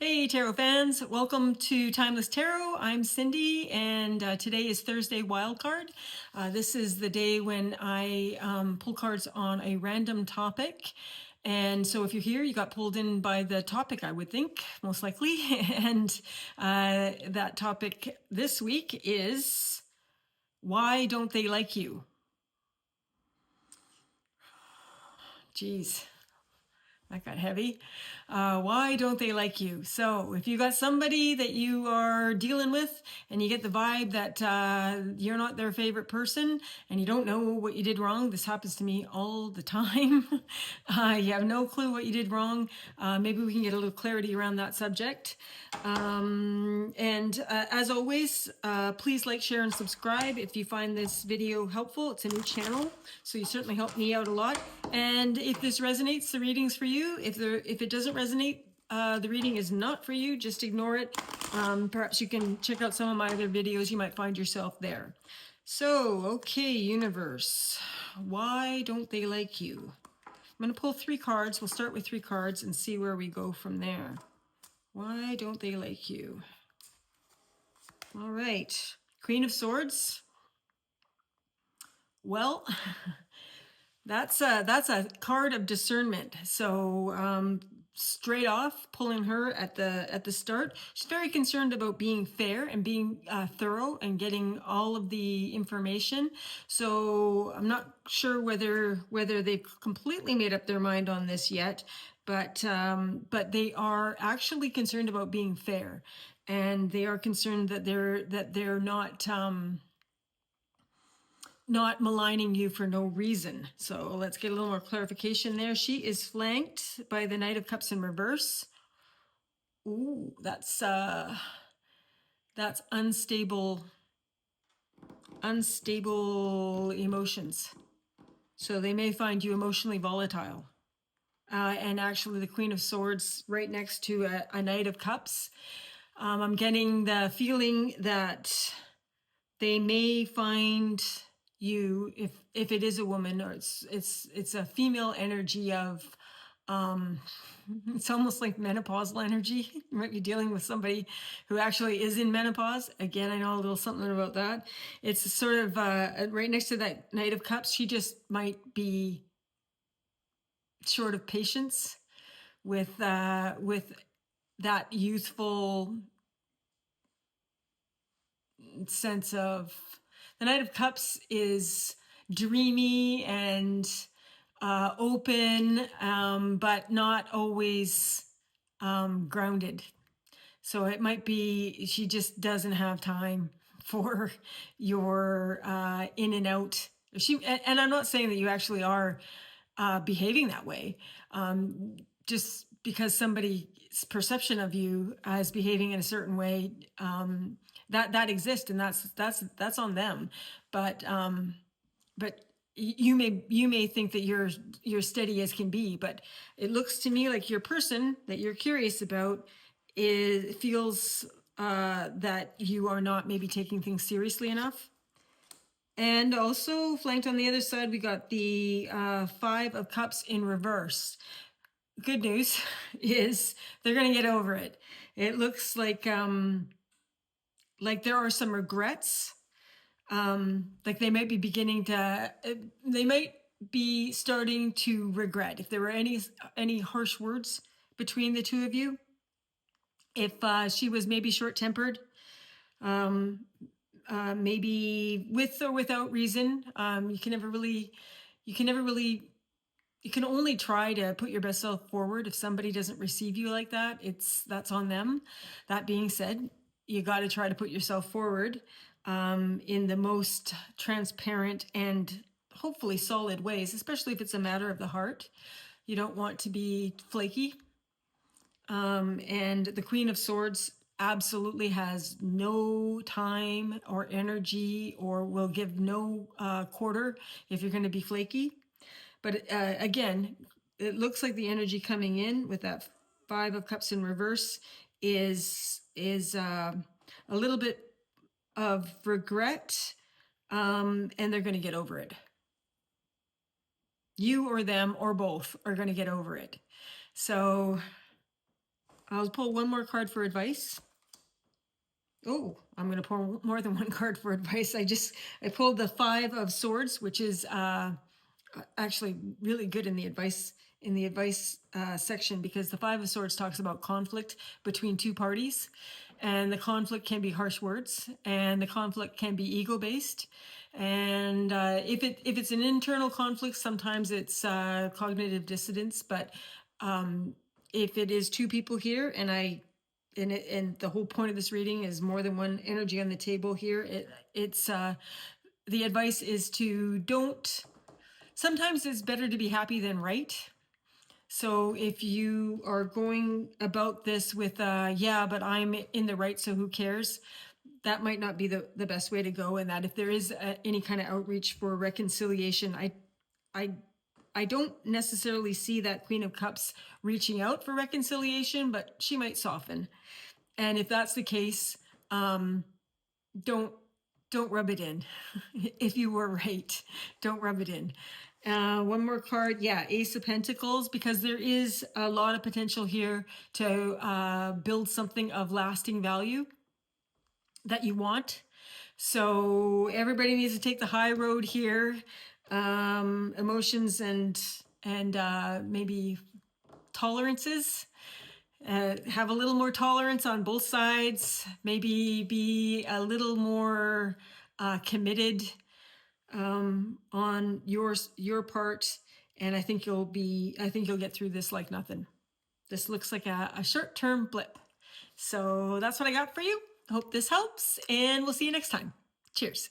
Hey, tarot fans, welcome to Timeless Tarot. I'm Cindy, and today is Thursday Wildcard. This is the day when I pull cards on a random topic. And so if you're here, you got pulled in by the topic, I would think, most likely. And that topic this week is, why don't they like you? Geez. That got heavy. Why don't they like you? So if you got somebody that you are dealing with and you get the vibe that you're not their favorite person and you don't know what you did wrong, this happens to me all the time. You have no clue what you did wrong. Maybe we can get a little clarity around that subject. And as always, please like, share, and subscribe if you find this video helpful. It's a new channel, so you certainly help me out a lot. And if this resonates, the reading's for you. If it doesn't resonate, the reading is not for you. Just ignore it. Perhaps you can check out some of my other videos. You might find yourself there. So, okay, universe, why don't they like you? I'm going to pull 3 cards. We'll start with 3 cards and see where we go from there. Why don't they like you? All right. Queen of Swords. Well, that's a card of discernment. So straight off, pulling her at the start, she's very concerned about being fair and being thorough and getting all of the information. So I'm not sure whether they've completely made up their mind on this yet, but they are actually concerned about being fair, and they are concerned that they're not maligning you for no reason. So let's get a little more clarification there. She is flanked by the Knight of Cups in reverse. Ooh, that's unstable emotions. So they may find you emotionally volatile. And actually the Queen of Swords right next to a Knight of Cups. I'm getting the feeling that they may find you, if it is a woman, or it's a female energy of it's almost like menopausal energy. You might be dealing with somebody who actually is in menopause. Again, I know a little something about that. It's sort of right next to that Knight of Cups. She just might be short of patience with that youthful sense of, the Knight of Cups is dreamy and open, but not always grounded. So it might be she just doesn't have time for your in and out. And I'm not saying that you actually are behaving that way. Just because somebody's perception of you as behaving in a certain way, that exists, and that's on them. But you may think that you're steady as can be, but it looks to me like your person that you're curious about feels that you are not maybe taking things seriously enough. And also flanked on the other side, we got the 5 of Cups in reverse. Good news is they're going to get over it. It looks like there are some regrets. Like they might be they might be starting to regret if there were any harsh words between the two of you. If she was maybe short-tempered, maybe with or without reason. You can only try to put your best self forward. If somebody doesn't receive you like that, that's on them. That being said, you got to try to put yourself forward in the most transparent and hopefully solid ways, especially if it's a matter of the heart. You don't want to be flaky. And the Queen of Swords absolutely has no time or energy, or will give no quarter if you're going to be flaky. But again, it looks like the energy coming in with that 5 of Cups in reverse is a little bit of regret, and they're going to get over it. You or them or both are going to get over it. So I'll pull one more card for advice. Oh, I'm going to pull more than one card for advice. I pulled the Five of Swords, which is actually really good in the advice section, because the Five of Swords talks about conflict between two parties, and the conflict can be harsh words, and the conflict can be ego based, and if it's an internal conflict, sometimes it's cognitive dissonance, but if it is two people here, and the whole point of this reading is more than one energy on the table here, it's the advice is to don't. Sometimes it's better to be happy than right. So if you are going about this with, yeah, but I'm in the right, so who cares? That might not be the best way to go. And that if there is any kind of outreach for reconciliation, I don't necessarily see that Queen of Cups reaching out for reconciliation, but she might soften. And if that's the case, don't rub it in. If you were right, don't rub it in. One more card, yeah, Ace of Pentacles, because there is a lot of potential here to build something of lasting value that you want. So everybody needs to take the high road here. Emotions and maybe tolerances. Have a little more tolerance on both sides. Maybe be a little more committed on your part, and I think you'll get through this like nothing. This looks like a short-term blip. So that's what I got for you. Hope this helps, and we'll see you next time. Cheers.